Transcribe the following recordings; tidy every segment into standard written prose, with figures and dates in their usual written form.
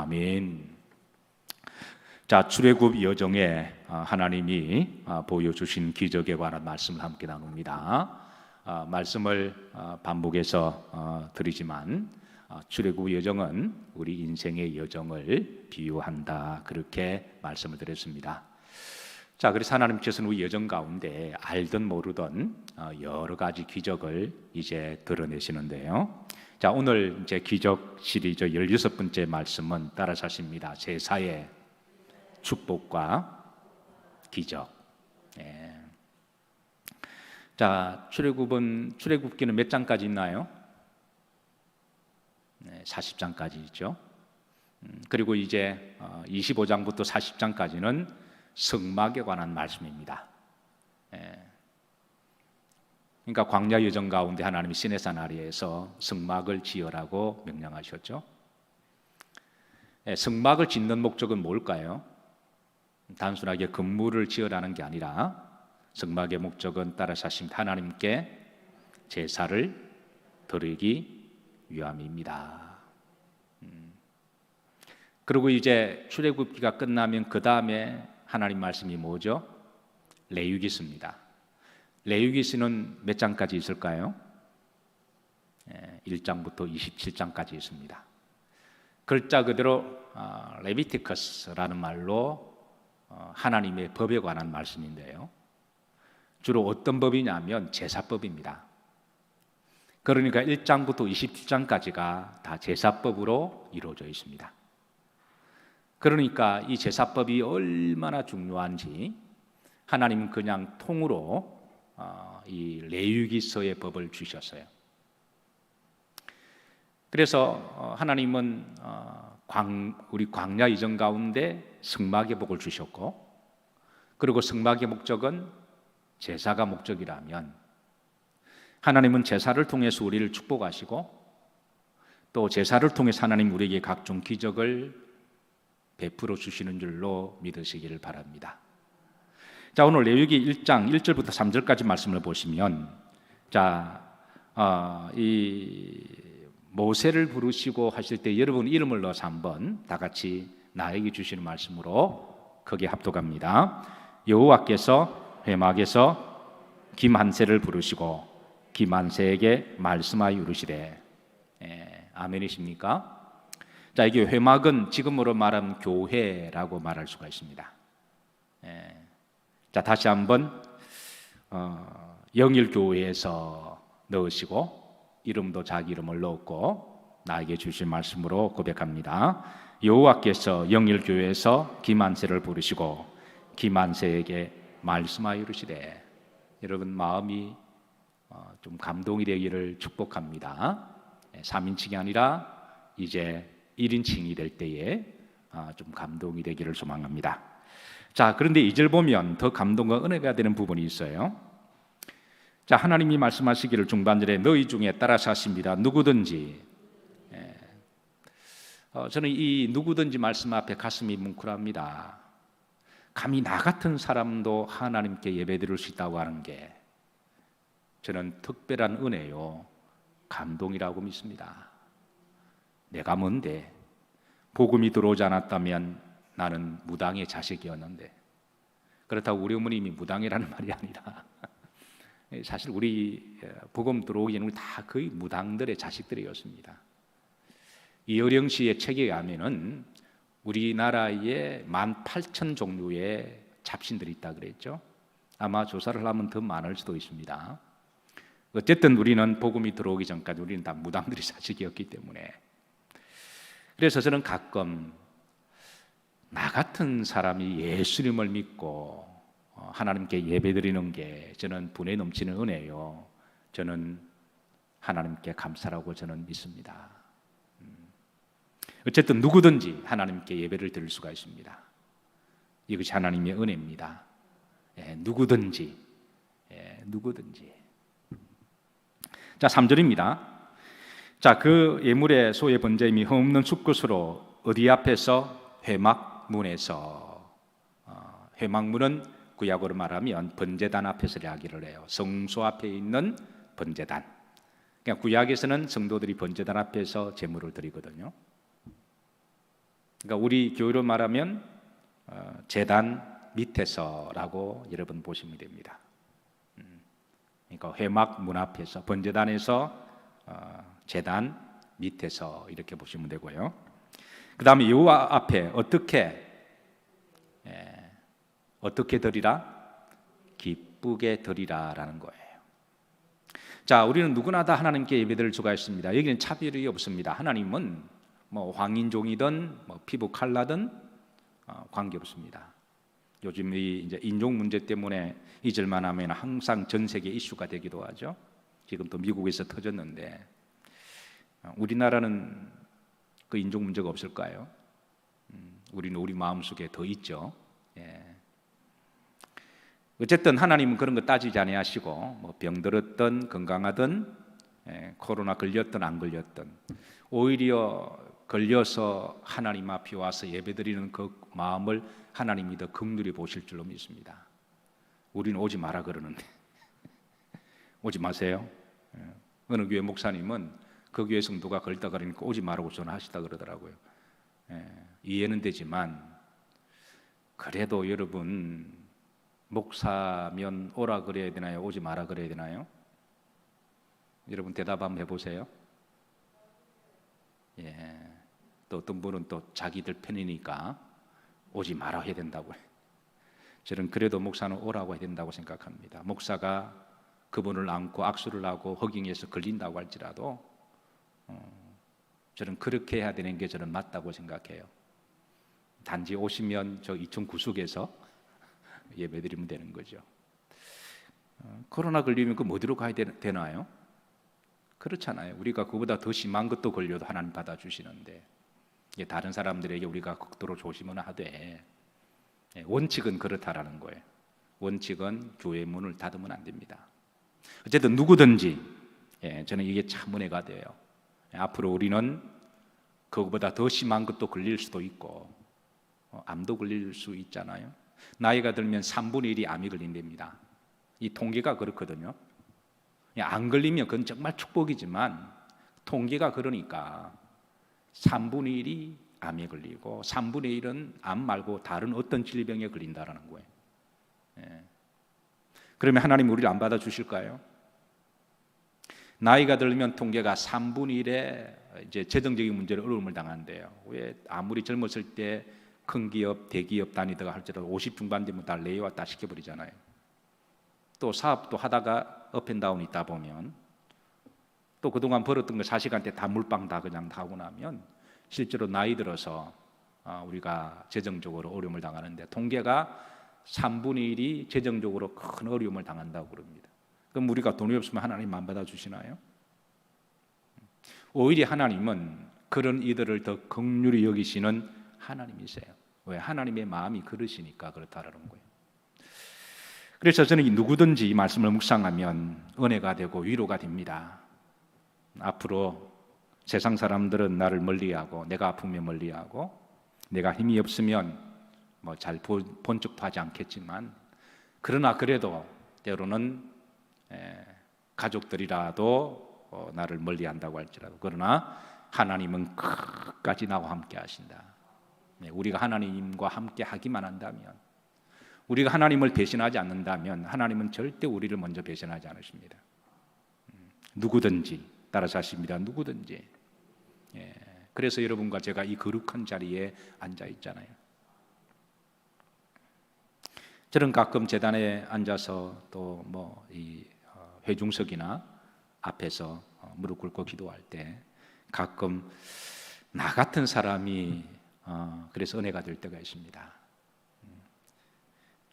아멘. 자, 출애굽 여정에 하나님이 보여주신 기적에 관한 말씀을 함께 나눕니다. 말씀을 반복해서 드리지만 출애굽 여정은 우리 인생의 여정을 비유한다, 그렇게 말씀을 드렸습니다. 자, 그래서 하나님께서는 우리 여정 가운데 알든 모르든 여러 가지 기적을 이제 드러내시는데요. 자, 오늘 이제 기적 시리즈 16번째 말씀은 따라서 하십니다. 제사의 축복과 기적. 자, 출애굽기는 몇 장까지 있나요? 40장까지 있죠. 그리고 이제 25장부터 40장까지는 성막에 관한 말씀입니다. 그러니까 광야 여정 가운데 하나님이 시내산 아래에서 성막을 지으라고 명령하셨죠. 성막을 짓는 목적은 뭘까요? 단순하게 건물을 지으라는 게 아니라 성막의 목적은 따라서 하십니다. 하나님께 제사를 드리기 위함입니다. 그리고 이제 출애굽기가 끝나면 그 다음에 하나님 말씀이 뭐죠? 레위기서입니다. 레위기서는 몇 장까지 있을까요? 1장부터 27장까지 있습니다. 글자 그대로 레비티커스라는 말로 하나님의 법에 관한 말씀인데요. 주로 어떤 법이냐면 제사법입니다. 그러니까 1장부터 27장까지가 다 제사법으로 이루어져 있습니다. 그러니까 이 제사법이 얼마나 중요한지 하나님은 그냥 통으로 이 레위기서의 법을 주셨어요. 그래서 하나님은 우리 광야 이전 가운데 성막의 복을 주셨고, 그리고 성막의 목적은 제사가 목적이라면 하나님은 제사를 통해서 우리를 축복하시고, 또 제사를 통해서 하나님 우리에게 각종 기적을 베풀어 주시는 줄로 믿으시기를 바랍니다. 자, 오늘 레위기 1장 1절부터 3절까지 말씀을 보시면, 자, 이 모세를 부르시고 하실 때 여러분 이름을 넣어서 한번 다 같이 나에게 주시는 말씀으로 크게 합독합니다. 여호와께서 회막에서 김한세를 부르시고 김한세에게 말씀하여 이르시되. 아멘이십니까? 자, 이게 회막은 지금으로 말하면 교회라고 말할 수가 있습니다. 자, 다시 한번 영일교회에서 넣으시고 이름도 자기 이름을 넣었고 나에게 주신 말씀으로 고백합니다. 여호와께서 영일교회에서 김한세를 부르시고 김한세에게 말씀하여 이르시되. 여러분 마음이 좀 감동이 되기를 축복합니다. 3인칭이 아니라 이제 1인칭이 될 때에 좀 감동이 되기를 소망합니다. 자, 그런데 2절 보면 더 감동과 은혜가 되는 부분이 있어요. 자, 하나님이 말씀하시기를 중반절에 너희 중에 따라서 하십니다. 누구든지. 저는 이 누구든지 말씀 앞에 가슴이 뭉클합니다. 감히 나 같은 사람도 하나님께 예배드릴 수 있다고 하는 게 저는 특별한 은혜요, 감동이라고 믿습니다. 내가 뭔데? 복음이 들어오지 않았다면 나는 무당의 자식이었는데, 그렇다고 우리 어머님이 무당이라는 말이 아니라 사실 우리 복음 들어오기 전에 다 거의 무당들의 자식들이었습니다. 이어령 씨의 책에 의하면은 우리나라에 18,000 종류의 잡신들이 있다 그랬죠. 아마 조사를 하면 더 많을 수도 있습니다. 어쨌든 우리는 복음이 들어오기 전까지 우리는 다 무당들의 자식이었기 때문에, 그래서 저는 가끔 나 같은 사람이 예수님을 믿고 하나님께 예배드리는 게 저는 분에 넘치는 은혜요, 저는 하나님께 감사라고 저는 믿습니다. 어쨌든 누구든지 하나님께 예배를 드릴 수가 있습니다. 이것이 하나님의 은혜입니다. 누구든지. 자, 3절입니다. 자, 그 예물의 소의 번제임이 흠없는 숫것으로 어디 앞에서? 회막문에서. 회막문은 구약으로 말하면 번제단 앞에서 이야기를 해요. 성소 앞에 있는 번제단. 그러니까 구약에서는 성도들이 번제단 앞에서 제물을 드리거든요. 그러니까 우리 교회로 말하면 제단 밑에서라고 여러분 보시면 됩니다. 그러니까 회막 문 앞에서, 번제단에서 제단 밑에서 이렇게 보시면 되고요. 그 다음에 여호와 앞에 어떻게 드리라? 기쁘게 드리라라는 거예요. 자, 우리는 누구나 다 하나님께 예배드릴 수가 있습니다. 여기는 차별이 없습니다. 하나님은 뭐 황인종이든 뭐 피부 컬러든 관계 없습니다. 요즘 이 이제 인종 문제 때문에 잊을만 하면 항상 전 세계 이슈가 되기도 하죠. 지금 또 미국에서 터졌는데 우리나라는 그 인종 문제가 없을까요? 우리는 우리 마음속에 더 있죠. 예. 어쨌든 하나님은 그런 거 따지지 아니하시고 뭐 병들었든 건강하든 코로나 걸렸든 안 걸렸든 오히려 걸려서 하나님 앞에 와서 예배드리는 그 마음을 하나님이 더 긍휼히 보실 줄로 믿습니다. 우리는 오지 마라 그러는데 오지 마세요. 어느 교회 목사님은 그 교회 성도가 걸다 그러니까 오지 말라고 전화하시다 그러더라고요. 이해는 되지만 그래도 여러분 목사면 오라 그래야 되나요? 오지 마라 그래야 되나요? 여러분 대답 한번 해보세요. 예. 또 어떤 분은 또 자기들 편이니까 오지 마라 해야 된다고 해요. 저는 그래도 목사는 오라고 해야 된다고 생각합니다. 목사가 그분을 안고 악수를 하고 허깅해서 걸린다고 할지라도 저는 그렇게 해야 되는 게 저는 맞다고 생각해요. 단지 오시면 저 이천 구석에서 예배드리면 되는 거죠. 코로나 걸리면 그 어디로 가야 되나요? 그렇잖아요. 우리가 그보다 더 심한 것도 걸려도 하나님 받아주시는데 다른 사람들에게 우리가 극도로 조심은 하되 원칙은 그렇다라는 거예요. 원칙은 교회 문을 닫으면 안 됩니다. 어쨌든 누구든지 저는 이게 참 은혜가 돼요. 앞으로 우리는 그거보다 더 심한 것도 걸릴 수도 있고 암도 걸릴 수 있잖아요. 나이가 들면 3분의 1이 암이 걸린답니다. 이 통계가 그렇거든요. 안 걸리면 그건 정말 축복이지만 통계가 그러니까 3분의 1이 암에 걸리고 3분의 1은 암 말고 다른 어떤 질병에 걸린다라는 거예요. 그러면 하나님 우리를 안 받아주실까요? 나이가 들면 통계가 3분의 1에 이제 재정적인 문제로 어려움을 당한대요. 왜 아무리 젊었을 때 큰 기업, 대기업 다니다가 할지라도 50 중반 되면 다 레이와 다 시켜버리잖아요. 또 사업도 하다가 업앤다운 있다 보면 또 그동안 벌었던 거 자식한테 다 물방 다 그냥 다 하고 나면 실제로 나이 들어서 우리가 재정적으로 어려움을 당하는데 통계가 3분의 1이 재정적으로 큰 어려움을 당한다고 그럽니다. 그럼 우리가 돈이 없으면 하나님 안 받아주시나요? 오히려 하나님은 그런 이들을 더 긍휼히 여기시는 하나님이세요. 왜? 하나님의 마음이 그러시니까 그렇다라는 거예요. 그래서 저는 누구든지 이 말씀을 묵상하면 은혜가 되고 위로가 됩니다. 앞으로 세상 사람들은 나를 멀리하고 내가 아프면 멀리하고 내가 힘이 없으면 뭐 잘 본 척도 하지 않겠지만 그러나 그래도 때로는 가족들이라도 나를 멀리한다고 할지라도 그러나 하나님은 끝까지 나와 함께 하신다. 우리가 하나님과 함께 하기만 한다면 우리가 하나님을 배신하지 않는다면 하나님은 절대 우리를 먼저 배신하지 않으십니다. 누구든지 따라서 하십니다. 누구든지. 그래서 여러분과 제가 이 거룩한 자리에 앉아 있잖아요. 저는 가끔 제단에 앉아서 또 뭐 이 회중석이나 앞에서 무릎 꿇고 기도할 때 가끔 나 같은 사람이 그래서 은혜가 될 때가 있습니다.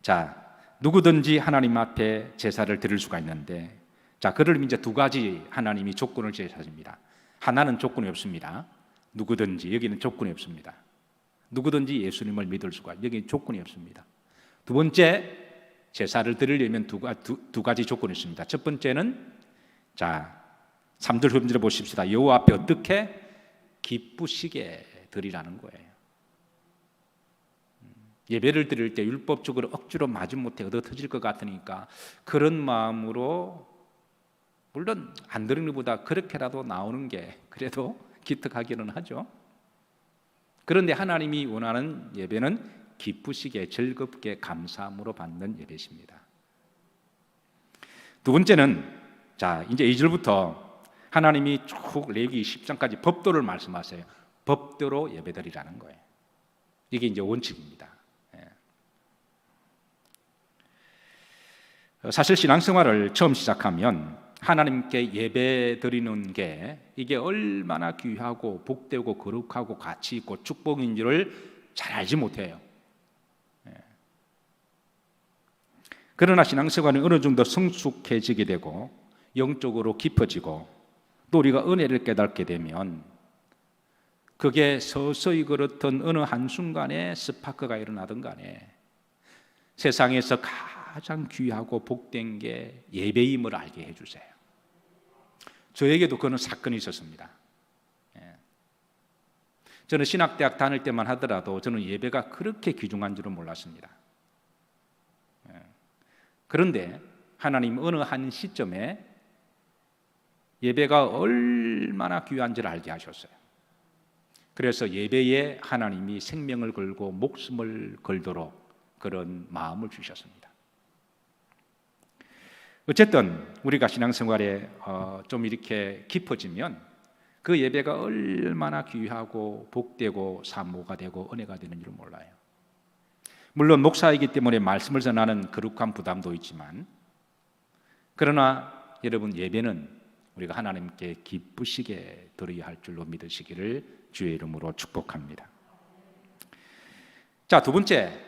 자, 누구든지 하나님 앞에 제사를 드릴 수가 있는데 자, 그를 이제 두 가지 하나님이 조건을 제시하십니다. 하나는 조건이 없습니다. 누구든지, 여기는 조건이 없습니다. 누구든지 예수님을 믿을 수가, 여기는 조건이 없습니다. 두 번째, 제사를 드리려면 두 가지 조건이 있습니다. 첫 번째는 자, 3절 후반절을 보십시다. 여호와 앞에 어떻게 기쁘시게 드리라는 거예요. 예배를 드릴 때 율법적으로 억지로 마지못해 얻어 터질 것 같으니까 그런 마음으로 물론 안 드리는 것보다 그렇게라도 나오는 게 그래도 기특하기는 하죠. 그런데 하나님이 원하는 예배는 기쁘시게 즐겁게 감사함으로 받는 예배십니다. 두 번째는 이제 2절부터 하나님이 쭉 레위기 10장까지 법도를 말씀하세요. 법대로 예배드리라는 거예요. 이게 이제 원칙입니다. 사실 신앙생활을 처음 시작하면 하나님께 예배 드리는 게 이게 얼마나 귀하고 복되고 거룩하고 가치 있고 축복인지를 잘 알지 못해요. 그러나 신앙생활은 어느 정도 성숙해지게 되고 영적으로 깊어지고 또 우리가 은혜를 깨닫게 되면 그게 서서히 그렇던 어느 한순간에 스파크가 일어나든 간에 세상에서 가장 귀하고 복된 게 예배임을 알게 해주세요. 저에게도 그런 사건이 있었습니다. 저는 신학대학 다닐 때만 하더라도 저는 예배가 그렇게 귀중한 줄은 몰랐습니다. 그런데 하나님 어느 한 시점에 예배가 얼마나 귀한지를 알게 하셨어요. 그래서 예배에 하나님이 생명을 걸고 목숨을 걸도록 그런 마음을 주셨습니다. 어쨌든 우리가 신앙생활에 좀 이렇게 깊어지면 그 예배가 얼마나 귀하고 복되고 사모가 되고 은혜가 되는 줄 몰라요. 물론 목사이기 때문에 말씀을 전하는 거룩한 부담도 있지만, 그러나 여러분, 예배는 우리가 하나님께 기쁘시게 드려야 할 줄로 믿으시기를 주의 이름으로 축복합니다. 두 번째,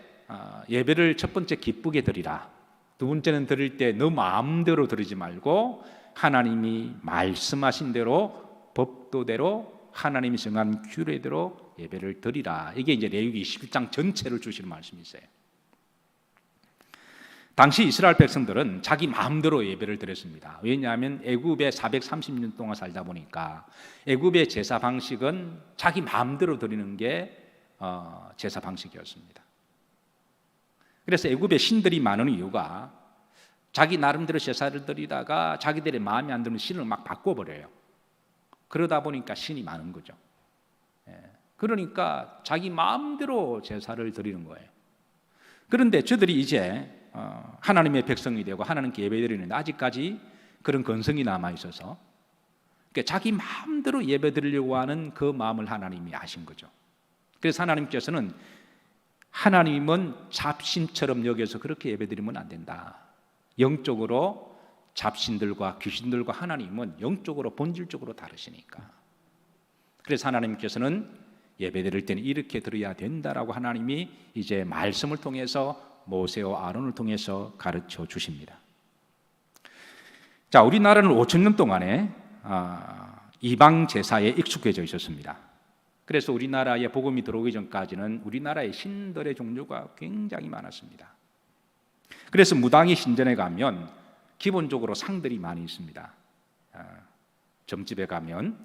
예배를 첫 번째 기쁘게 드리라. 두 번째는 드릴 때 너 마음대로 드리지 말고 하나님이 말씀하신 대로 법도대로 하나님이 정한 규례대로 예배를 드리라. 이게 이제 레위기 21장 전체를 주시는 말씀이세요. 당시 이스라엘 백성들은 자기 마음대로 예배를 드렸습니다. 왜냐하면 애굽에 430년 동안 살다 보니까 애굽의 제사 방식은 자기 마음대로 드리는 게 제사 방식이었습니다. 그래서 애굽에 신들이 많은 이유가 자기 나름대로 제사를 드리다가 자기들의 마음에 안 드는 신을 막 바꿔버려요. 그러다 보니까 신이 많은 거죠. 그러니까 자기 마음대로 제사를 드리는 거예요. 그런데 저들이 이제 하나님의 백성이 되고 하나님께 예배드리는데 아직까지 그런 건성이 남아있어서 그러니까 자기 마음대로 예배드리려고 하는 그 마음을 하나님이 아신 거죠. 그래서 하나님께서는 하나님은 잡신처럼 여겨서 그렇게 예배드리면 안 된다. 영적으로 잡신들과 귀신들과 하나님은 영적으로 본질적으로 다르시니까. 그래서 하나님께서는 예배드릴 때는 이렇게 드려야 된다라고 하나님이 이제 말씀을 통해서 모세와 아론을 통해서 가르쳐 주십니다. 우리나라는 5,000년 동안에 이방 제사에 익숙해져 있었습니다. 그래서 우리나라에 복음이 들어오기 전까지는 우리나라의 신들의 종류가 굉장히 많았습니다. 그래서 무당이 신전에 가면 기본적으로 상들이 많이 있습니다. 점집에 가면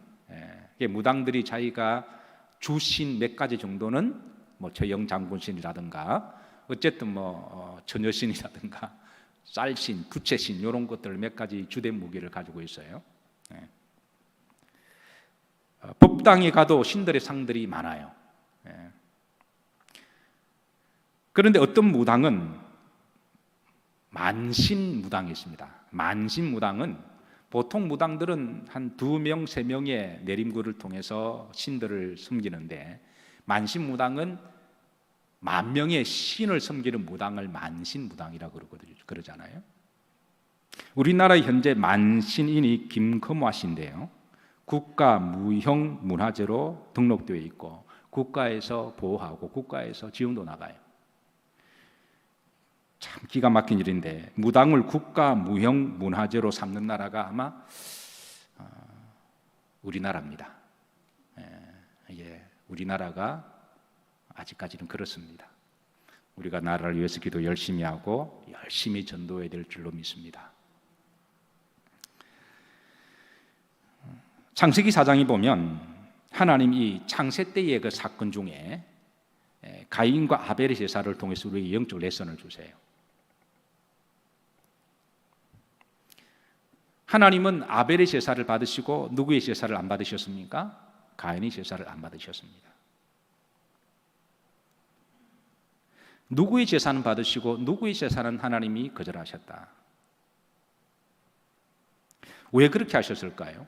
무당들이 자기가 주신 몇 가지 정도는 저영장군신이라든가 어쨌든 처녀신이라든가 쌀신, 부채신 이런 것들 몇 가지 주된 무기를 가지고 있어요. 법당에 가도 신들의 상들이 많아요. 그런데 어떤 무당은 만신무당이 있습니다. 만신무당은 보통 무당들은 한 2명, 3명의 내림구를 통해서 신들을 섬기는데 만신무당은 10,000명의 신을 섬기는 무당을 만신무당이라고 그러잖아요. 우리나라 현재 만신인이 김금화 씨인데요. 국가무형문화재로 등록되어 있고 국가에서 보호하고 국가에서 지원도 나가요. 참 기가 막힌 일인데 무당을 국가무형문화재로 삼는 나라가 아마 우리나라입니다. 우리나라가 아직까지는 그렇습니다. 우리가 나라를 위해서 기도 열심히 하고 열심히 전도해야 될 줄로 믿습니다. 창세기 4장에 보면 하나님이 창세 때의 그 사건 중에 가인과 아벨의 제사를 통해서 우리에게 영적 레슨을 주세요. 하나님은 아벨의 제사를 받으시고 누구의 제사를 안 받으셨습니까? 가인의 제사를 안 받으셨습니다. 누구의 제사는 받으시고 누구의 제사는 하나님이 거절하셨다. 왜 그렇게 하셨을까요?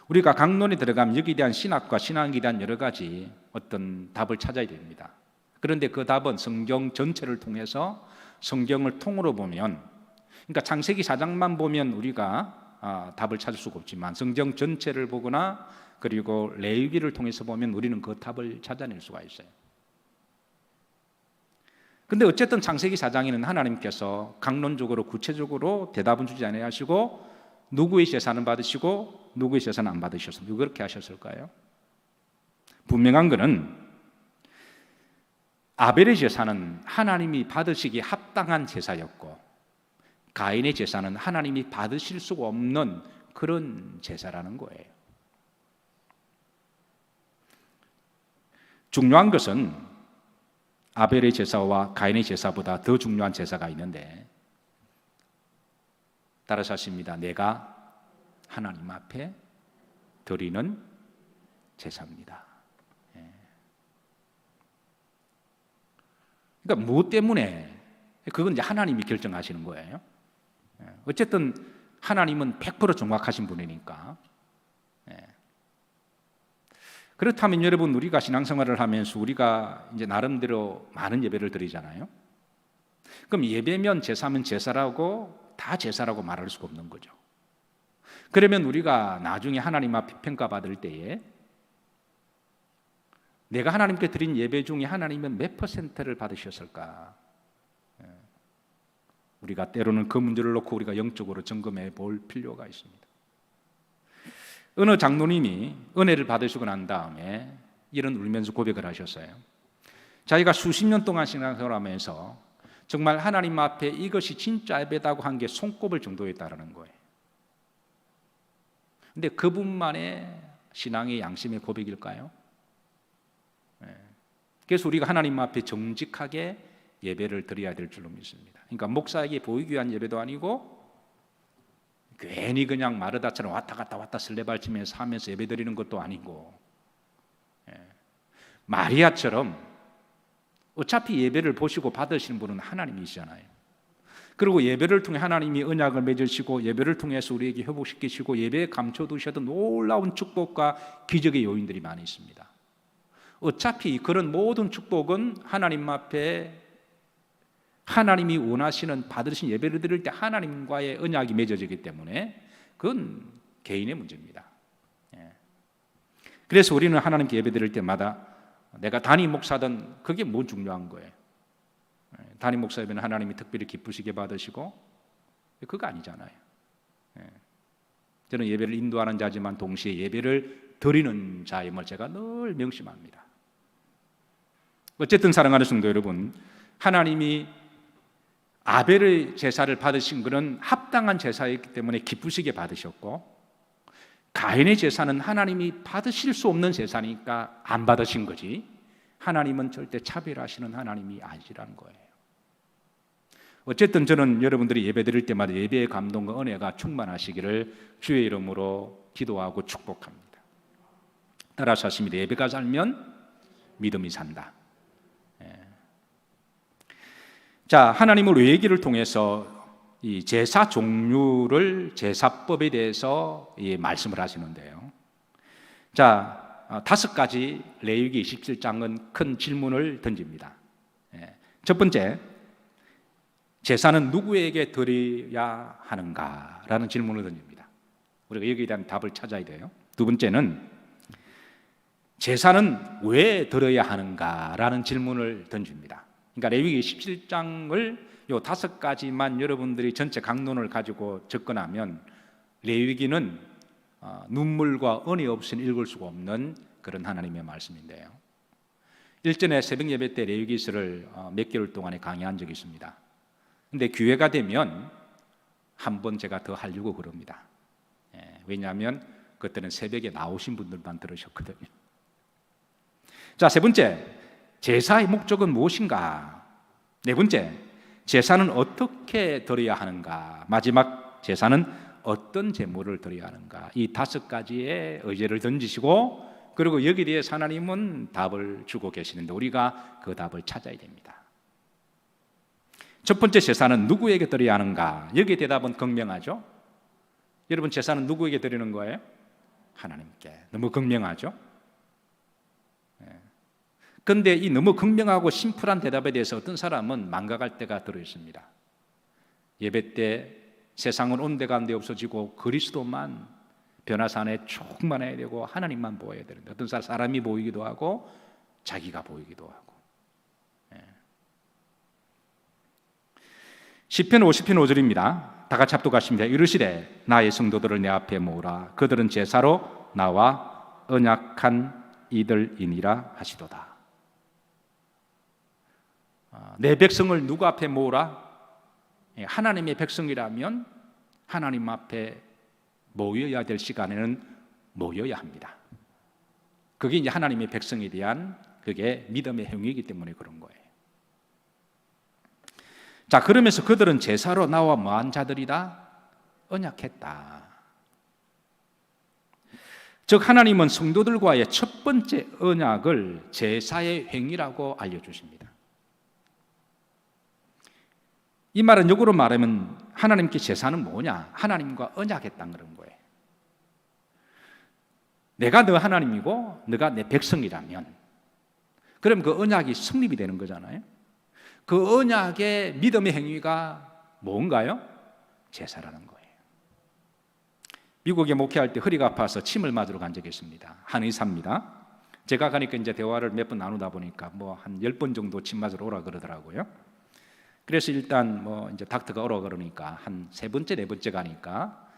우리가 강론에 들어가면 여기에 대한 신학과 신앙에 대한 여러 가지 어떤 답을 찾아야 됩니다. 그런데 그 답은 성경 전체를 통해서 성경을 통으로 보면, 그러니까 창세기 4장만 보면 우리가 답을 찾을 수가 없지만 성경 전체를 보거나 그리고 레위기를 통해서 보면 우리는 그 답을 찾아낼 수가 있어요. 근데 어쨌든 창세기 4장에는 하나님께서 강론적으로 구체적으로 대답은 주지 아니하시고 누구의 제사는 받으시고 누구의 제사는 안 받으셨습니까? 왜 그렇게 하셨을까요? 분명한 것은 아벨의 제사는 하나님이 받으시기에 합당한 제사였고 가인의 제사는 하나님이 받으실 수가 없는 그런 제사라는 거예요. 중요한 것은 아벨의 제사와 가인의 제사보다 더 중요한 제사가 있는데, 따라서 하십니다. 내가 하나님 앞에 드리는 제사입니다. 그러니까 무엇 때문에? 그건 이제 하나님이 결정하시는 거예요. 어쨌든 하나님은 100% 정확하신 분이니까. 그렇다면 여러분, 우리가 신앙생활을 하면서 우리가 이제 나름대로 많은 예배를 드리잖아요. 그럼 예배면 제사면 제사라고 다 제사라고 말할 수가 없는 거죠. 그러면 우리가 나중에 하나님 앞에 평가받을 때에 내가 하나님께 드린 예배 중에 하나님은 몇 %를 받으셨을까? 우리가 때로는 그 문제를 놓고 우리가 영적으로 점검해 볼 필요가 있습니다. 어느 장로님이 은혜를 받으시고 난 다음에 이런 울면서 고백을 하셨어요. 자기가 수십 년 동안 신앙생활을 하면서 정말 하나님 앞에 이것이 진짜 예배다고 한 게 손꼽을 정도였다는 거예요. 근데 그분만의 신앙의 양심의 고백일까요? 그래서 우리가 하나님 앞에 정직하게 예배를 드려야 될 줄로 믿습니다. 그러니까 목사에게 보이기 위한 예배도 아니고 괜히 그냥 마르다처럼 왔다 갔다 설레발치면서 하면서 예배 드리는 것도 아니고, 마리아처럼 어차피 예배를 보시고 받으시는 분은 하나님이시잖아요. 그리고 예배를 통해 하나님이 언약을 맺으시고 예배를 통해서 우리에게 회복시키시고 예배에 감춰두셔도 놀라운 축복과 기적의 요인들이 많이 있습니다. 어차피 그런 모든 축복은 하나님 앞에 하나님이 원하시는 받으신 예배를 드릴 때 하나님과의 언약이 맺어지기 때문에 그건 개인의 문제입니다. 그래서 우리는 하나님께 예배 드릴 때마다 내가 담임 목사든 그게 뭐 중요한 거예요. 담임 목사 예배는 하나님이 특별히 기쁘시게 받으시고 그거 아니잖아요. 저는 예배를 인도하는 자지만 동시에 예배를 드리는 자임을 제가 늘 명심합니다. 어쨌든 사랑하는 성도 여러분, 하나님이 아벨의 제사를 받으신 것은 합당한 제사였기 때문에 기쁘시게 받으셨고, 가인의 제사는 하나님이 받으실 수 없는 제사니까 안 받으신 거지, 하나님은 절대 차별하시는 하나님이 아니라는 거예요. 어쨌든 저는 여러분들이 예배 드릴 때마다 예배의 감동과 은혜가 충만하시기를 주의 이름으로 기도하고 축복합니다. 따라서 하십니다. 예배가 살면 믿음이 산다. 자, 하나님은 레위기를 통해서 이 제사 종류를, 제사법에 대해서 말씀을 하시는데요. 자, 5가지 레위기 27장은 큰 질문을 던집니다. 첫 번째, 제사는 누구에게 드려야 하는가라는 질문을 던집니다. 우리가 여기에 대한 답을 찾아야 돼요. 두 번째는 제사는 왜 드려야 하는가라는 질문을 던집니다. 그러니까 레위기 17장을 요 5가지만 여러분들이 전체 강론을 가지고 접근하면 레위기는 눈물과 은혜 없이는 읽을 수가 없는 그런 하나님의 말씀인데요. 일전에 새벽 예배 때 레위기서를 몇 개월 동안에 강의한 적이 있습니다. 근데 기회가 되면 한번 제가 더 하려고 그럽니다. 왜냐하면 그때는 새벽에 나오신 분들만 들으셨거든요. 자, 세 번째, 제사의 목적은 무엇인가? 네 번째, 제사는 어떻게 드려야 하는가? 마지막, 제사는 어떤 제물을 드려야 하는가? 이 5가지의 의제를 던지시고, 그리고 여기에 대해서 하나님은 답을 주고 계시는데 우리가 그 답을 찾아야 됩니다. 첫 번째 제사는 누구에게 드려야 하는가? 여기에 대답은 극명하죠. 여러분, 제사는 누구에게 드리는 거예요? 하나님께. 너무 극명하죠. 그런데 이 너무 극명하고 심플한 대답에 대해서 어떤 사람은 망각할 때가 들어 있습니다. 예배 때 세상은 온데간데 없어지고 그리스도만 변화산에 충만해야 되고 하나님만 보여야 되는데, 어떤 사람이 보이기도 하고 자기가 보이기도 하고. 시편 50편 5절입니다. 다 같이 합독하십니다. 이르시되 나의 성도들을 내 앞에 모으라. 그들은 제사로 나와 언약한 이들이니라 하시도다. 내 백성을 누구 앞에 모으라? 하나님의 백성이라면 하나님 앞에 모여야 될 시간에는 모여야 합니다. 그게 이제 하나님의 백성에 대한 그게 믿음의 행위이기 때문에 그런 거예요. 자, 그러면서 그들은 제사로 나와 뭐한 자들이다? 언약했다. 즉 하나님은 성도들과의 첫 번째 언약을 제사의 행위라고 알려주십니다. 이 말은 역으로 말하면 하나님께 제사는 뭐냐? 하나님과 언약했다는 그런 거예요. 내가 너 하나님이고 너가 내 백성이라면, 그럼 그 언약이 성립이 되는 거잖아요. 그 언약의 믿음의 행위가 뭔가요? 제사라는 거예요. 미국에 목회할 때 허리가 아파서 침을 맞으러 간 적이 있습니다. 한 의사입니다. 제가 가니까 이제 대화를 몇 번 나누다 보니까 뭐 한 10번 정도 침 맞으러 오라 그러더라고요. 그래서 일단 뭐 이제 닥터가 오라 그러니까 한 세 번째, 네 번째 가니까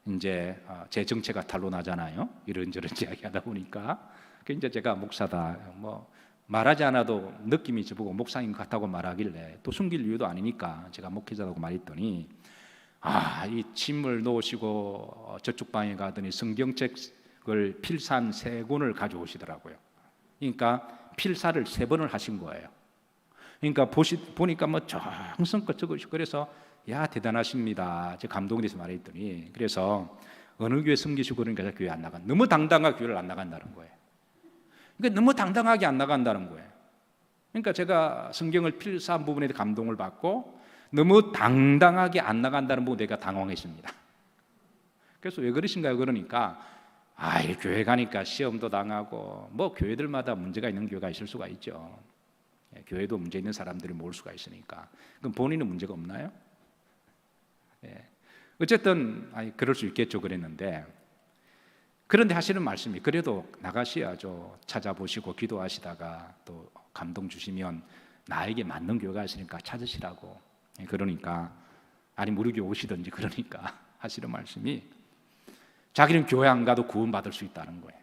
이제 제 정체가 탄로나잖아요. 이런저런 이야기하다 보니까. 이제 제가 목사다, 뭐 말하지 않아도 느낌이 저보고 목사인 것 같다고 말하길래, 또 숨길 이유도 아니니까 제가 목회자라고 말했더니, 이 침을 놓으시고 저쪽 방에 가더니 성경책을 필사 3권을 가져오시더라고요. 그러니까 필사를 3번을 하신 거예요. 그러니까 보니까 뭐 정성껏 적으시고, 그래서 야 대단하십니다. 제가 감동돼서 말했더니, 그래서 어느 교회 섬기시고 그러니까 제가 교회 안 나간, 너무 당당하게 교회를 안 나간다는 거예요. 그러니까 너무 당당하게 안 나간다는 거예요. 그러니까 제가 성경을 필사한 부분에 감동을 받고 너무 당당하게 안 나간다는 부분에 내가 당황했습니다. 그래서 왜 그러신가요? 그러니까 이 교회 가니까 시험도 당하고, 뭐 교회들마다 문제가 있는 교회가 있을 수가 있죠. 교회도 문제 있는 사람들이 모을 수가 있으니까. 그럼 본인은 문제가 없나요? 어쨌든 그럴 수 있겠죠 그랬는데, 그런데 하시는 말씀이, 그래도 나가셔야죠. 찾아보시고 기도하시다가 또 감동 주시면 나에게 맞는 교회가 있으니까 찾으시라고. 그러니까 아니 우리 교회 오시든지, 그러니까 하시는 말씀이, 자기는 교회 안 가도 구원받을 수 있다는 거예요.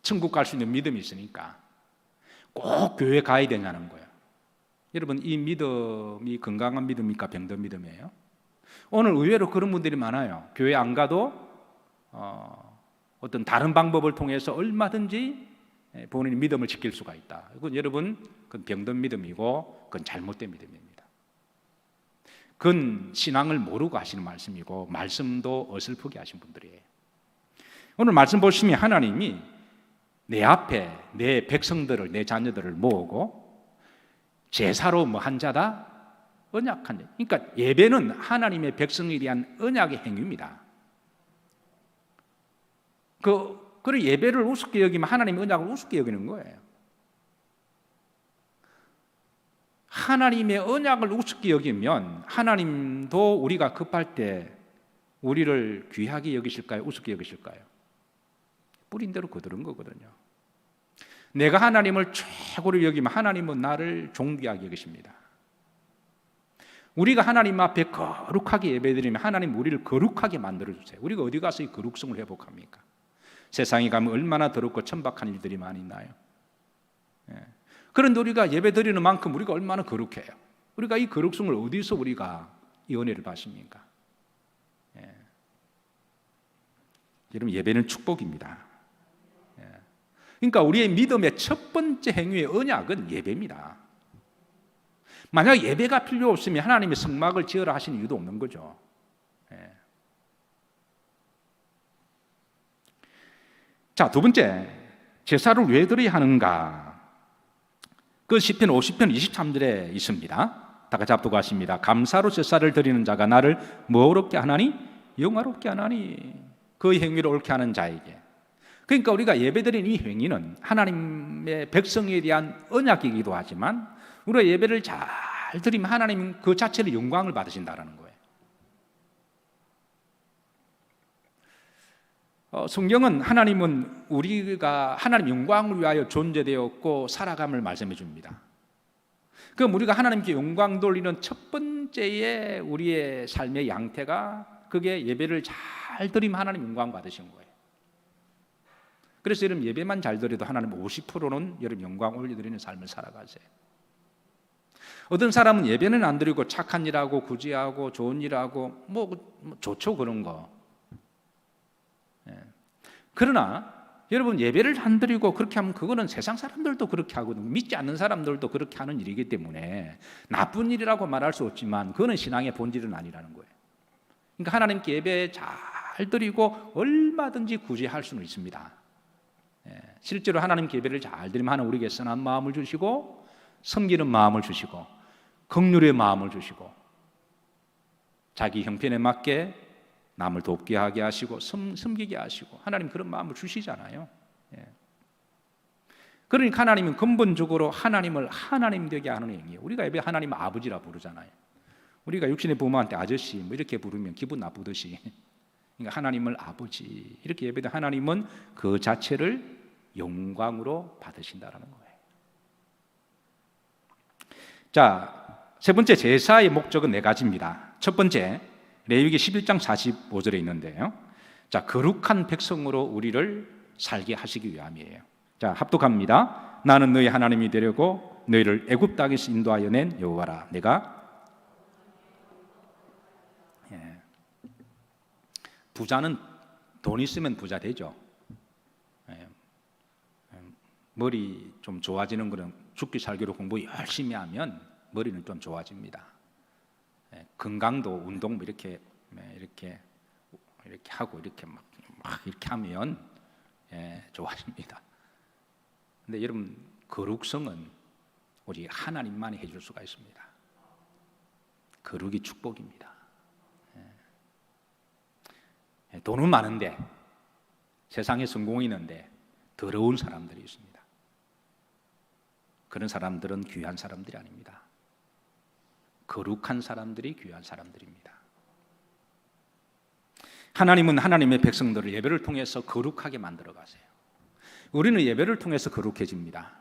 천국 갈 수 있는 믿음이 있으니까 꼭 교회 가야 되냐는 거예요. 여러분, 이 믿음이 건강한 믿음입니까? 병든 믿음이에요? 오늘 의외로 그런 분들이 많아요. 교회 안 가도 어떤 다른 방법을 통해서 얼마든지 본인의 믿음을 지킬 수가 있다. 그건 여러분, 그건 병든 믿음이고 그건 잘못된 믿음입니다. 그건 신앙을 모르고 하시는 말씀이고 말씀도 어설프게 하신 분들이에요. 오늘 말씀 보시면 하나님이 내 앞에 내 백성들을, 내 자녀들을 모으고 제사로 뭐 한 자다? 언약한 자. 그러니까 예배는 하나님의 백성에 대한 언약의 행위입니다. 그리고 예배를 우습게 여기면 하나님의 언약을 우습게 여기는 거예요. 하나님의 언약을 우습게 여기면 하나님도 우리가 급할 때 우리를 귀하게 여기실까요? 우습게 여기실까요? 뿌린 대로 거두는 거거든요. 내가 하나님을 최고로 여기면 하나님은 나를 존귀하게 여기십니다. 우리가 하나님 앞에 거룩하게 예배드리면 하나님 우리를 거룩하게 만들어주세요. 우리가 어디 가서 이 거룩성을 회복합니까? 세상에 가면 얼마나 더럽고 천박한 일들이 많이 있나요? 그런데 우리가 예배드리는 만큼 우리가 얼마나 거룩해요. 우리가 이 거룩성을 어디서 우리가 이 은혜를 받습니까? 여러분, 예배는 축복입니다. 그러니까 우리의 믿음의 첫 번째 행위의 언약은 예배입니다. 만약 예배가 필요 없으면 하나님의 성막을 지으라 하시는 이유도 없는 거죠. 자, 두 번째, 제사를 왜 드려야 하는가? 그 시편 50편 23절에 있습니다. 다 같이 합독하십니다. 감사로 제사를 드리는 자가 나를 뭐롭게 하나니? 영화롭게 하나니. 그 행위를 옳게 하는 자에게. 그러니까 우리가 예배드리는 이 행위는 하나님의 백성에 대한 언약이기도 하지만 우리가 예배를 잘 드리면 하나님 그 자체로 영광을 받으신다는 거예요. 성경은 하나님은 우리가 하나님 영광을 위하여 존재되었고 살아감을 말씀해 줍니다. 그럼 우리가 하나님께 영광 돌리는 첫 번째의 우리의 삶의 양태가 그게 예배를 잘 드리면 하나님 영광 받으신 거예요. 그래서 여러분 예배만 잘 드려도 하나님 50%는 여러분 영광 올려드리는 삶을 살아가세요. 어떤 사람은 예배는 안 드리고 착한 일하고 구제하고 좋은 일하고 뭐 좋죠 그런 거. 그러나 여러분 예배를 안 드리고 그렇게 하면 그거는 세상 사람들도 그렇게 하거든요. 믿지 않는 사람들도 그렇게 하는 일이기 때문에 나쁜 일이라고 말할 수 없지만 그거는 신앙의 본질은 아니라는 거예요. 그러니까 하나님께 예배 잘 드리고 얼마든지 구제할 수는 있습니다. 실제로 하나님께 예배를 잘 드리면 하나님 우리에게 선한 마음을 주시고 섬기는 마음을 주시고 긍휼의 마음을 주시고 자기 형편에 맞게 남을 돕게 하게 하시고 섬기게 하시고 하나님 그런 마음을 주시잖아요. 그러니까 하나님은 근본적으로 하나님을 하나님 되게 하는 행위예요. 우리가 예배 하나님 아버지라 부르잖아요. 우리가 육신의 부모한테 아저씨 뭐 이렇게 부르면 기분 나쁘듯이 그러니까 하나님을 아버지 이렇게 예배도 하나님은 그 자체를 영광으로 받으신다라는 거예요. 자, 세 번째 제사의 목적은 네 가지입니다. 첫 번째 레위기 11장 45절에 있는데요. 자, 거룩한 백성으로 우리를 살게 하시기 위함이에요. 자, 합독합니다. 나는 너희 하나님이 되려고 너희를 애굽 땅에서 인도하여 낸 여호와라. 내가 부자는 돈 있으면 부자 되죠. 머리 좀 좋아지는 거는 죽기 살기로 공부 열심히 하면 머리는 좀 좋아집니다. 건강도 운동 이렇게 하고 이렇게 막 이렇게 하면 좋아집니다. 근데 여러분 거룩성은 우리 하나님만이 해줄 수가 있습니다. 거룩이 축복입니다. 돈은 많은데 세상에 성공이 있는데 더러운 사람들이 있습니다. 그런 사람들은 귀한 사람들이 아닙니다. 거룩한 사람들이 귀한 사람들입니다. 하나님은 하나님의 백성들을 예배를 통해서 거룩하게 만들어 가세요. 우리는 예배를 통해서 거룩해집니다.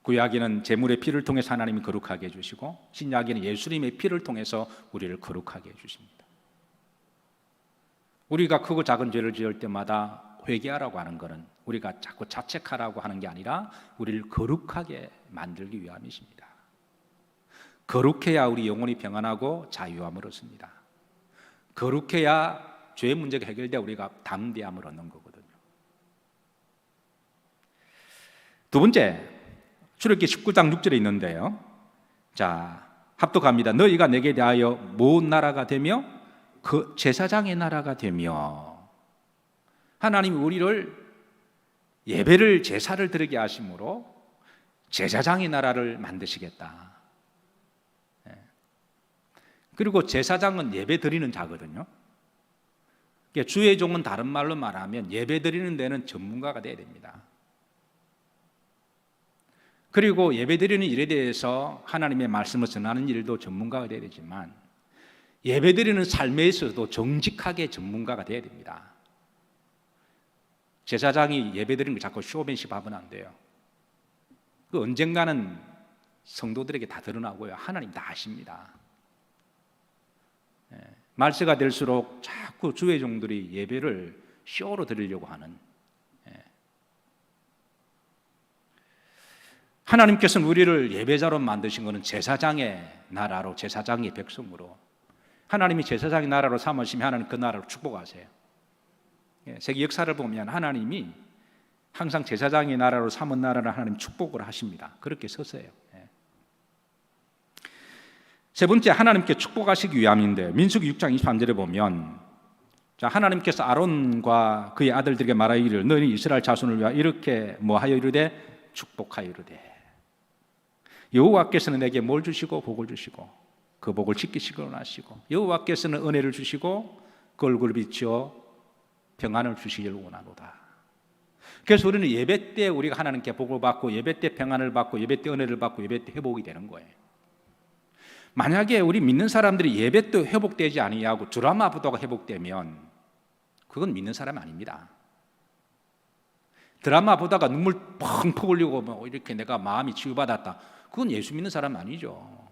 구약에는 제물의 피를 통해서 하나님이 거룩하게 해주시고 신약에는 예수님의 피를 통해서 우리를 거룩하게 해주십니다. 우리가 크고 작은 죄를 지을 때마다 회개하라고 하는 것은 우리가 자꾸 자책하라고 하는 게 아니라 우리를 거룩하게 만들기 위함이십니다. 거룩해야 우리 영혼이 평안하고 자유함을 얻습니다. 거룩해야 죄의 문제가 해결돼 우리가 담대함을 얻는 거거든요. 두 번째, 출애굽기 19장 6절에 있는데요. 자, 합독합니다. 너희가 내게 대하여 모은 나라가 되며 그 제사장의 나라가 되며 하나님이 우리를 예배를 제사를 드리게 하심으로 제사장의 나라를 만드시겠다. 그리고 제사장은 예배 드리는 자거든요. 그러니까 주의 종은 다른 말로 말하면 예배 드리는 데는 전문가가 돼야 됩니다. 그리고 예배 드리는 일에 대해서 하나님의 말씀을 전하는 일도 전문가가 돼야 되지만 예배 드리는 삶에 있어서도 정직하게 전문가가 돼야 됩니다. 제사장이 예배 드리는 거 자꾸 쇼맨십 하면 안 돼요. 그 언젠가는 성도들에게 다 드러나고요. 하나님 다 아십니다. 말세가 될수록 자꾸 주의 종들이 예배를 쇼로 드리려고 하는 하나님께서는 우리를 예배자로 만드신 것은 제사장의 나라로 제사장의 백성으로 하나님이 제사장의 나라로 삼으시면 하나님 그 나라로 축복하세요. 세계 역사를 보면 하나님이 항상 제사장의 나라로 삼은 나라를 하나님 축복을 하십니다. 그렇게 서세요. 세 번째, 하나님께 축복하시기 위함인데 민수기 6장 23절에 보면 자, 하나님께서 아론과 그의 아들들에게 말하기를 너희는 이스라엘 자손을 위하여 이렇게 뭐하여 이르되 축복하여 이르되 여호와께서는 내게 뭘 주시고 복을 주시고 그 복을 지키시고 원하시고 여호와께서는 은혜를 주시고 그 얼굴을 비추어 평안을 주시기를 원하노다. 그래서 우리는 예배 때 우리가 하나님께 복을 받고 예배 때 평안을 받고 예배 때 은혜를 받고 예배 때 회복이 되는 거예요. 만약에 우리 믿는 사람들이 예배 때 회복되지 아니하고 드라마 보다가 회복되면 그건 믿는 사람이 아닙니다. 드라마 보다가 눈물 펑펑 흘리고 뭐 이렇게 내가 마음이 치유받았다. 그건 예수 믿는 사람 아니죠.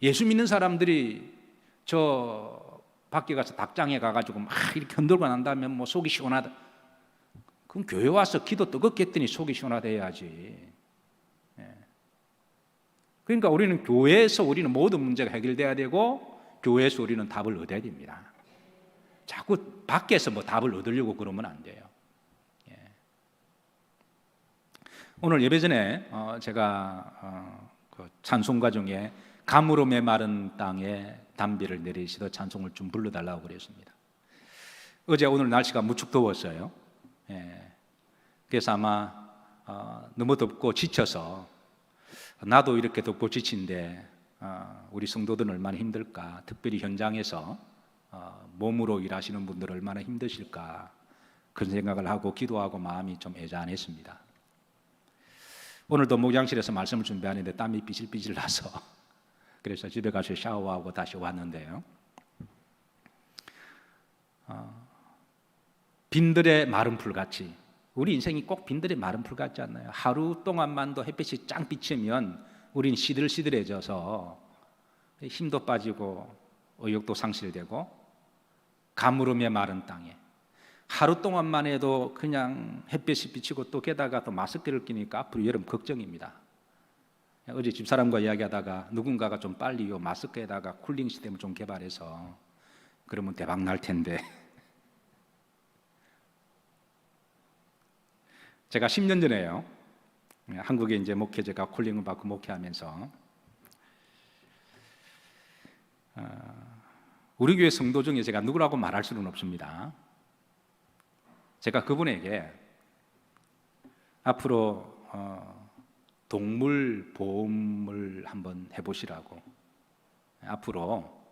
예수 믿는 사람들이 저 밖에 가서 닭장에 가가지고 막 이렇게 흔들고 난 다음에 뭐 속이 시원하다. 그럼 교회 와서 기도 뜨겁게 했더니 속이 시원하다 해야지. 그러니까 우리는 교회에서 우리는 모든 문제가 해결돼야 되고 교회에서 우리는 답을 얻어야 됩니다. 자꾸 밖에서 뭐 답을 얻으려고 그러면 안 돼요. 오늘 예배 전에 제가 그 찬송가 중에 가물어 메마른 땅에 단비를 내리시더 찬송을 좀 불러달라고 그랬습니다. 어제 오늘 날씨가 무척 더웠어요. 그래서 아마 너무 덥고 지쳐서 나도 이렇게 덥고 지친데 우리 성도들은 얼마나 힘들까, 특별히 현장에서 몸으로 일하시는 분들 얼마나 힘드실까 그런 생각을 하고 기도하고 마음이 좀 애잔했습니다. 오늘도 목양실에서 말씀을 준비하는데 땀이 삐질삐질 나서 그래서 집에 가서 샤워하고 다시 왔는데요. 빈들의 마른 풀같이 우리 인생이 꼭 빈들의 마른 풀 같지 않나요? 하루 동안만도 햇빛이 짱 비치면 우리는 시들시들해져서 힘도 빠지고 의욕도 상실되고 가물음의 마른 땅에 하루 동안만 해도 그냥 햇빛이 비치고 또 게다가 또 마스크를 끼니까 앞으로 여름 걱정입니다. 어제 집사람과 이야기하다가 누군가가 좀 빨리 요 마스크에다가 쿨링 시스템을 좀 개발해서 그러면 대박 날 텐데 제가 10년 전에요 한국에 이제 목회자가 콜링을 받고 목회하면서 우리 교회 성도 중에 제가 누구라고 말할 수는 없습니다. 제가 그분에게 앞으로 동물 보험을 한번 해보시라고, 앞으로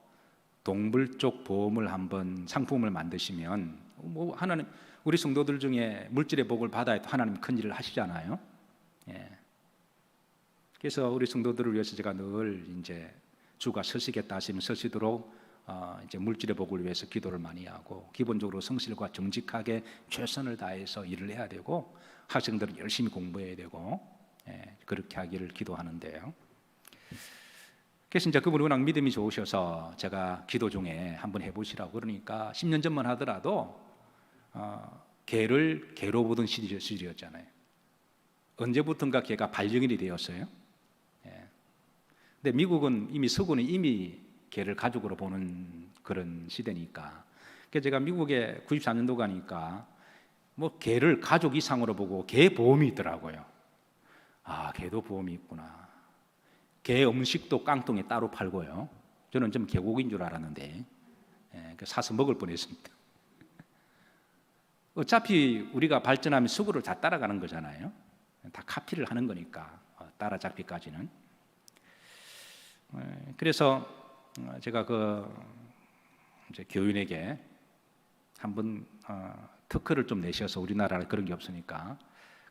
동물 쪽 보험을 한번 상품을 만드시면 뭐 하나님 우리 성도들 중에 물질의 복을 받아야 하나님 큰 일을 하시잖아요. 그래서 우리 성도들을 위해서 제가 늘 이제 주가 서시겠다 하시면 서시도록 이제 물질의 복을 위해서 기도를 많이 하고 기본적으로 성실과 정직하게 최선을 다해서 일을 해야 되고 학생들은 열심히 공부해야 되고 그렇게 하기를 기도하는데요. 그래서 이제 그분이 워낙 믿음이 좋으셔서 제가 기도 중에 한번 해보시라고 그러니까 10년 전만 하더라도 개를 개로 보던 시절이었잖아요. 언제부턴가 개가 반려견이 되었어요. 근데 미국은 이미 서구는 이미 개를 가족으로 보는 그런 시대니까. 그래서 제가 미국에 94년도 가니까 뭐 개를 가족 이상으로 보고 개 보험이 있더라고요. 아, 개도 보험이 있구나. 개 음식도 깡통에 따로 팔고요. 저는 좀 개고기인 줄 알았는데 사서 먹을 뻔했습니다. 어차피 우리가 발전하면 서구를 다 따라가는 거잖아요. 다 카피를 하는 거니까 따라잡기까지는. 그래서 제가 이제 교인에게 한번 특허를 좀 내셔서 우리나라에 그런 게 없으니까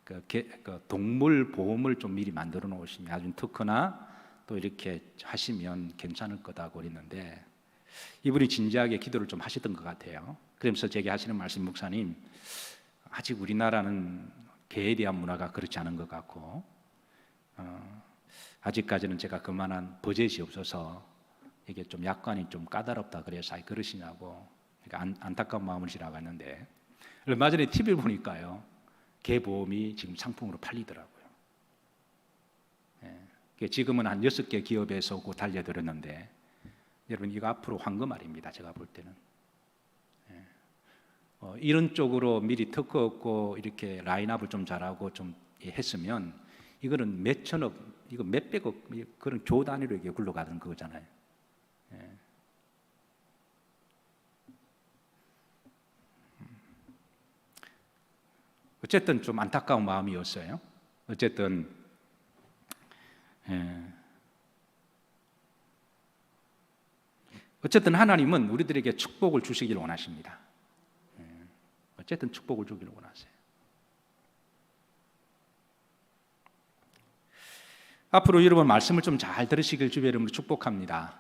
그 동물 보험을 좀 미리 만들어 놓으시면 아주 특허나 또 이렇게 하시면 괜찮을 거다고 그랬는데 이분이 진지하게 기도를 좀 하시던 것 같아요. 그러면서 제게 하시는 말씀, 목사님 아직 우리나라는 개에 대한 문화가 그렇지 않은 것 같고 아직까지는 제가 그만한 버젯이 없어서 이게 좀 약관이 좀 까다롭다 그래서 그러시냐고 그러니까 안타까운 마음을 지나갔는데 얼마 전에 TV를 보니까요 개 보험이 지금 상품으로 팔리더라고요. 지금은 한 6개 기업에서 그 달려들었는데 여러분 이거 앞으로 황금 알입니다. 제가 볼 때는 이런 쪽으로 미리 특허 얻고 이렇게 라인업을 좀 잘하고 좀 했으면 이거는 몇 천억, 이거 몇 백억 그런 조 단위로 이게 굴러가는 거잖아요. 어쨌든 좀 안타까운 마음이었어요. 어쨌든 예. 어쨌든 하나님은 우리들에게 축복을 주시길 원하십니다. 예. 어쨌든 축복을 주기를 원하세요. 앞으로 여러분 말씀을 좀 잘 들으시길 주의 이름으로 축복합니다.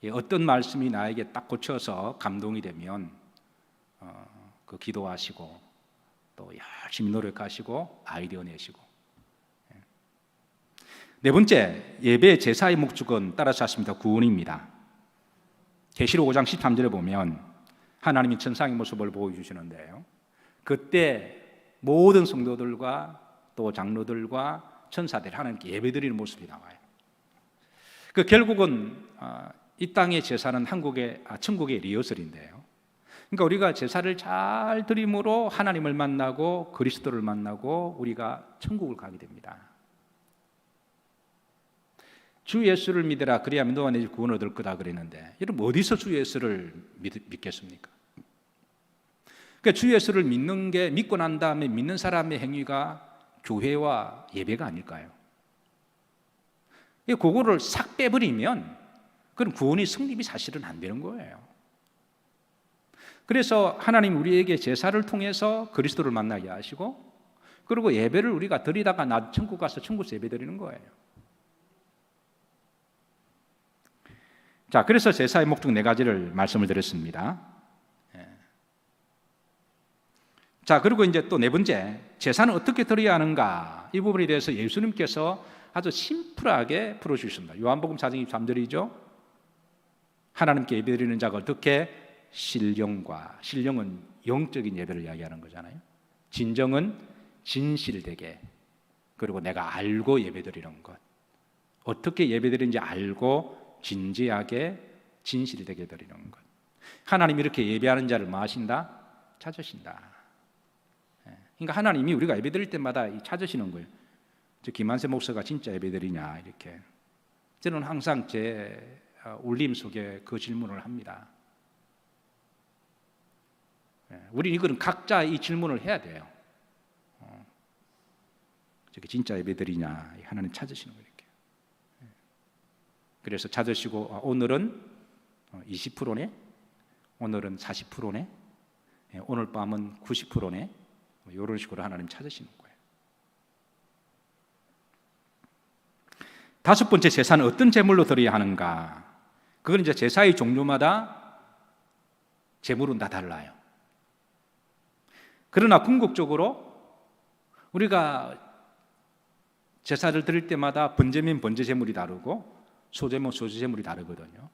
예. 어떤 말씀이 나에게 딱 꽂혀서 감동이 되면 그 기도하시고 또 열심히 노력하시고 아이디어 내시고. 네 번째, 예배 제사의 목적은 따라서 하십니다. 구원입니다. 계시록 5장 13절에 보면 하나님이 천상의 모습을 보여주시는데요, 그때 모든 성도들과 또 장로들과 천사들이 하나님께 예배드리는 모습이 나와요. 그 결국은 이 땅의 제사는 천국의 리허설인데요, 그러니까 우리가 제사를 잘 드림으로 하나님을 만나고 그리스도를 만나고 우리가 천국을 가게 됩니다. 주 예수를 믿으라 그리하면 너와 내 집 구원을 얻을 거다 그랬는데, 여러분 어디서 주 예수를 믿겠습니까? 그러니까 주 예수를 믿는 게, 믿고 난 다음에 믿는 사람의 행위가 교회와 예배가 아닐까요? 그거를 싹 빼버리면 그럼 구원이 성립이 사실은 안 되는 거예요. 그래서 하나님 우리에게 제사를 통해서 그리스도를 만나게 하시고, 그리고 예배를 우리가 드리다가 나 천국 가서 천국에서 예배 드리는 거예요. 자, 그래서 제사의 목적 4가지를 말씀을 드렸습니다. 자, 그리고 이제 또 4번째, 제사는 어떻게 드려야 하는가, 이 부분에 대해서 예수님께서 아주 심플하게 풀어주셨습니다. 요한복음 4장 23절이죠. 하나님께 예배드리는 자가 어떻게? 신령은 영적인 예배를 이야기하는 거잖아요. 진정은 진실되게, 그리고 내가 알고 예배드리는 것, 어떻게 예배드리는지 알고 진지하게 진실되게 드리는 것. 하나님이 이렇게 예배하는 자를 뭐 하신다? 찾으신다. 그러니까 하나님이 우리가 예배드릴 때마다 찾으시는 거예요. 저 김한세 목사가 진짜 예배드리냐, 이렇게. 저는 항상 제 울림 속에 그 질문을 합니다. 우리 이거는 각자 이 질문을 해야 돼요. 저게 진짜 예배드리냐, 하나님 찾으시는 거예요. 이렇게. 그래서 찾으시고 오늘은 20%네, 오늘은 40%네, 오늘 밤은 90%네, 이런 식으로 하나님 찾으시는 거예요. 5번째, 제사는 어떤 제물로 드려야 하는가? 그건 이제 제사의 종류마다 제물은 다 달라요. 그러나 궁극적으로 우리가 제사를 드릴 때마다 번제면 번제 제물이 다르고 소제면 소제 제물이 다르거든요.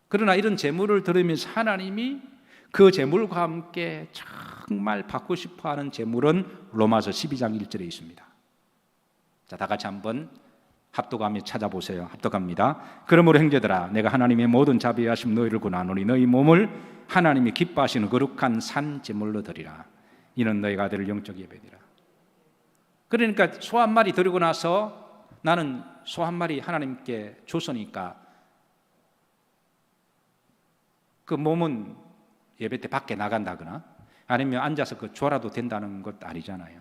그러나 이런 제물을 드리면서 하나님이 그 제물과 함께 정말 받고 싶어하는 제물은 로마서 12장 1절에 있습니다. 자, 다 같이 한번 합독하며 찾아보세요. 합독합니다. 그러므로 형제들아, 내가 하나님의 모든 자비하심 너희를 권하노니 너희 몸을 하나님이 기뻐하시는 거룩한 산 제물로 드리라. 이는 너희가 드릴 영적 예배니라. 그러니까 소 한 마리 드리고 나서 나는 소 한 마리 하나님께 줬으니까 그 몸은 예배 때 밖에 나간다거나 아니면 앉아서 그 줘라도 된다는 것 아니잖아요.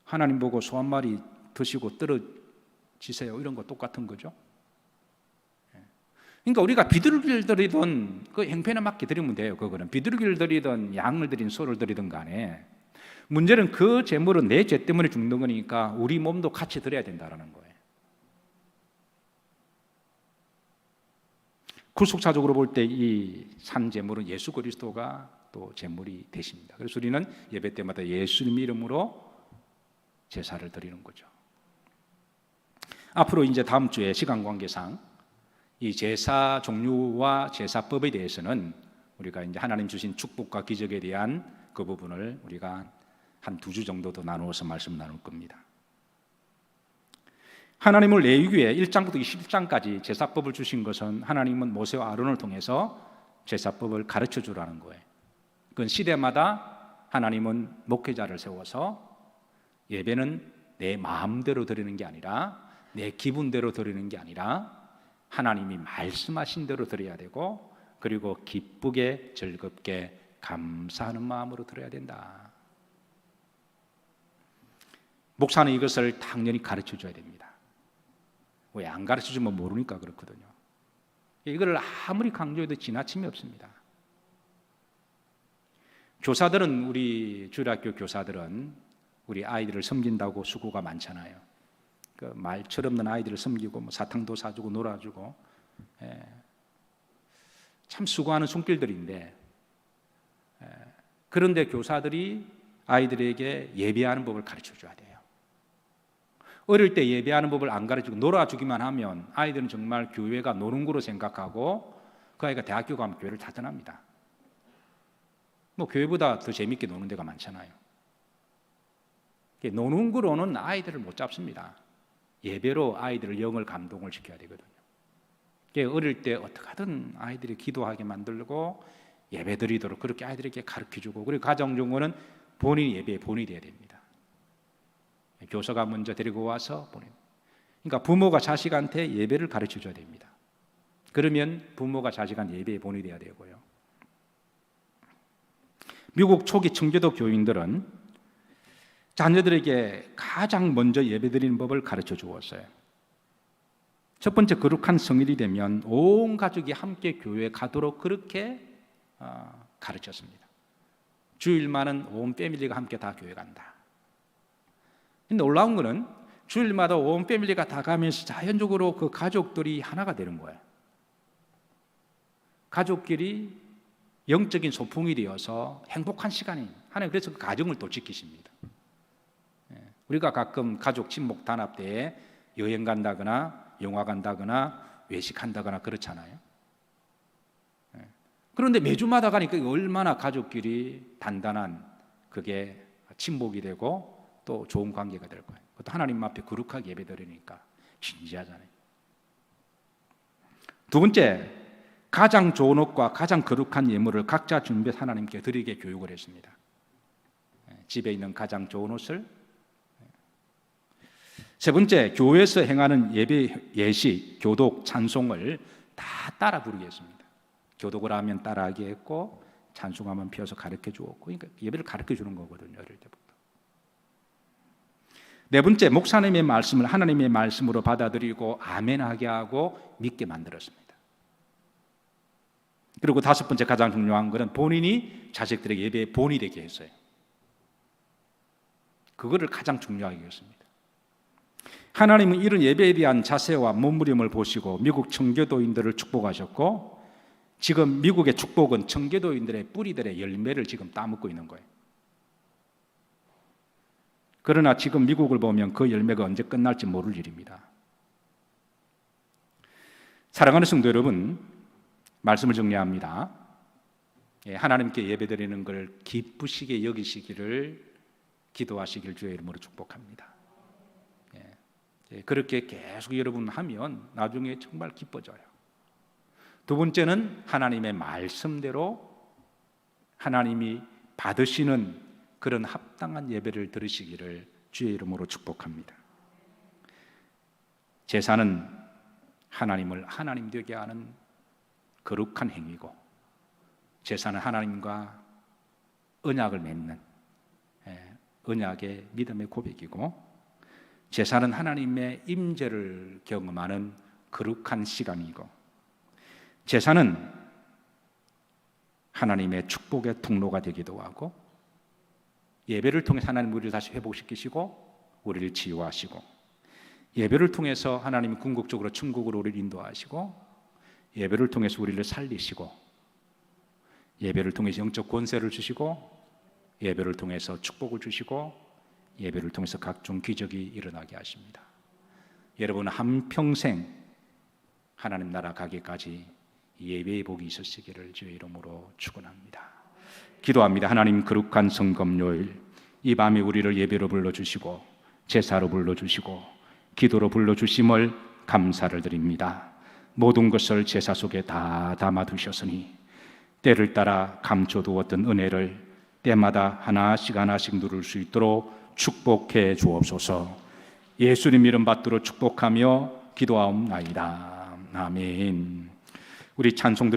하나님 보고 소 한 마리 드시고 떨어지세요, 이런 거 똑같은 거죠. 그러니까 우리가 비둘기를 드리든 그 형편에 맞게 드리면 돼요. 그거는 비둘기를 드리든 양을 드리든 소를 드리든 간에 문제는 그 제물은 내 죄 때문에 죽는 거니까 우리 몸도 같이 드려야 된다는 거예요. 구속사적으로 볼 때 이 산 제물은 예수 그리스도가 또 제물이 되십니다. 그래서 우리는 예배 때마다 예수님 이름으로 제사를 드리는 거죠. 앞으로 이제 다음 주에 시간 관계상 이 제사 종류와 제사법에 대해서는 우리가 이제 하나님 주신 축복과 기적에 대한 그 부분을 우리가 한 2주 정도 더 나누어서 말씀 나눌 겁니다. 하나님을 레위기에 1장부터 20장까지 제사법을 주신 것은 하나님은 모세와 아론을 통해서 제사법을 가르쳐 주라는 거예요. 그건 시대마다 하나님은 목회자를 세워서 예배는 내 마음대로 드리는 게 아니라 내 기분대로 드리는 게 아니라 하나님이 말씀하신 대로 드려야 되고, 그리고 기쁘게 즐겁게 감사하는 마음으로 드려야 된다. 목사는 이것을 당연히 가르쳐줘야 됩니다. 왜 안 가르쳐주면 모르니까 그렇거든요. 이걸 아무리 강조해도 지나침이 없습니다. 교사들은, 우리 주일학교 교사들은 우리 아이들을 섬긴다고 수고가 많잖아요. 그 말철없는 아이들을 섬기고 뭐 사탕도 사주고 놀아주고, 참 수고하는 손길들인데, 그런데 교사들이 아이들에게 예배하는 법을 가르쳐줘야 돼요. 어릴 때 예배하는 법을 안 가르치고 놀아주기만 하면 아이들은 정말 교회가 노는 거로 생각하고 그 아이가 대학교 가면 교회를 다 떠납니다. 뭐 교회보다 더 재밌게 노는 데가 많잖아요. 노는 거로는 아이들을 못 잡습니다. 예배로 아이들을 영을 감동을 시켜야 되거든요. 어릴 때 어떻게 하든 아이들이 기도하게 만들고 예배 드리도록 그렇게 아이들에게 가르쳐주고, 그리고 가정정보는 본인이 예배에 본이 돼야 됩니다. 교사가 먼저 데리고 와서 보내. 그러니까 부모가 자식한테 예배를 가르쳐줘야 됩니다. 그러면 부모가 자식한테 예배에 본이 돼야 되고요. 미국 초기 청교도 교인들은 자녀들에게 가장 먼저 예배드리는 법을 가르쳐 주었어요. 첫 번째, 거룩한 성일이 되면 온 가족이 함께 교회에 가도록 그렇게 가르쳤습니다. 주일만은 온 패밀리가 함께 다 교회 간다. 근데 놀라운 거는 주일마다 온 패밀리가 다 가면서 자연적으로 그 가족들이 하나가 되는 거예요. 가족끼리 영적인 소풍이 되어서 행복한 시간이, 하나님 그래서 그 가정을 또 지키십니다. 우리가 가끔 가족 친목 단합 때에 여행 간다거나 영화 간다거나 외식한다거나 그렇잖아요. 그런데 매주마다 가니까 얼마나 가족끼리 단단한 그게 친목이 되고 또 좋은 관계가 될 거예요. 그것도 하나님 앞에 거룩하게 예배드리니까 진지하잖아요. 두 번째, 가장 좋은 옷과 가장 거룩한 예물을 각자 준비해서 하나님께 드리게 교육을 했습니다. 집에 있는 가장 좋은 옷을. 세 번째, 교회에서 행하는 예배, 예식, 교독, 찬송을 다 따라 부르게 했습니다. 교독을 하면 따라하게 했고 찬송하면 피어서 가르쳐 주었고, 그러니까 예배를 가르쳐 주는 거거든요, 어릴 때부터. 네 번째, 목사님의 말씀을 하나님의 말씀으로 받아들이고 아멘하게 하고 믿게 만들었습니다. 그리고 다섯 번째, 가장 중요한 것은 본인이 자식들에게 예배의 본이 되게 했어요. 그거를 가장 중요하게 했습니다. 하나님은 이런 예배에 대한 자세와 몸부림을 보시고 미국 청교도인들을 축복하셨고, 지금 미국의 축복은 청교도인들의 뿌리들의 열매를 지금 따먹고 있는 거예요. 그러나 지금 미국을 보면 그 열매가 언제 끝날지 모를 일입니다. 사랑하는 성도 여러분, 말씀을 정리합니다. 하나님께 예배드리는 걸 기쁘시게 여기시기를 기도하시길 주의 이름으로 축복합니다. 그렇게 계속 여러분 하면 나중에 정말 기뻐져요. 두 번째는 하나님의 말씀대로 하나님이 받으시는 그런 합당한 예배를 드리시기를 주의 이름으로 축복합니다. 제사는 하나님을 하나님 되게 하는 거룩한 행위고, 제사는 하나님과 언약을 맺는 언약의 믿음의 고백이고, 제사는 하나님의 임재를 경험하는 거룩한 시간이고, 제사는 하나님의 축복의 통로가 되기도 하고, 예배를 통해 하나님 우리를 다시 회복시키시고 우리를 치유하시고, 예배를 통해서 하나님이 궁극적으로 천국으로 우리를 인도하시고, 예배를 통해서 우리를 살리시고, 예배를 통해서 영적 권세를 주시고, 예배를 통해서 축복을 주시고, 예배를 통해서 각종 기적이 일어나게 하십니다. 여러분 한평생 하나님 나라 가기까지 예배의 복이 있으시기를 주의 이름으로 축원합니다. 기도합니다. 하나님, 거룩한 성금요일 이 밤에 우리를 예배로 불러주시고 제사로 불러주시고 기도로 불러주심을 감사를 드립니다. 모든 것을 제사 속에 다 담아두셨으니 때를 따라 감춰두었던 은혜를 때마다 하나씩 하나씩 누릴 수 있도록 축복해 주옵소서. 예수님 이름 받들어 축복하며 기도하옵나이다. 아멘. 우리 찬송 들으시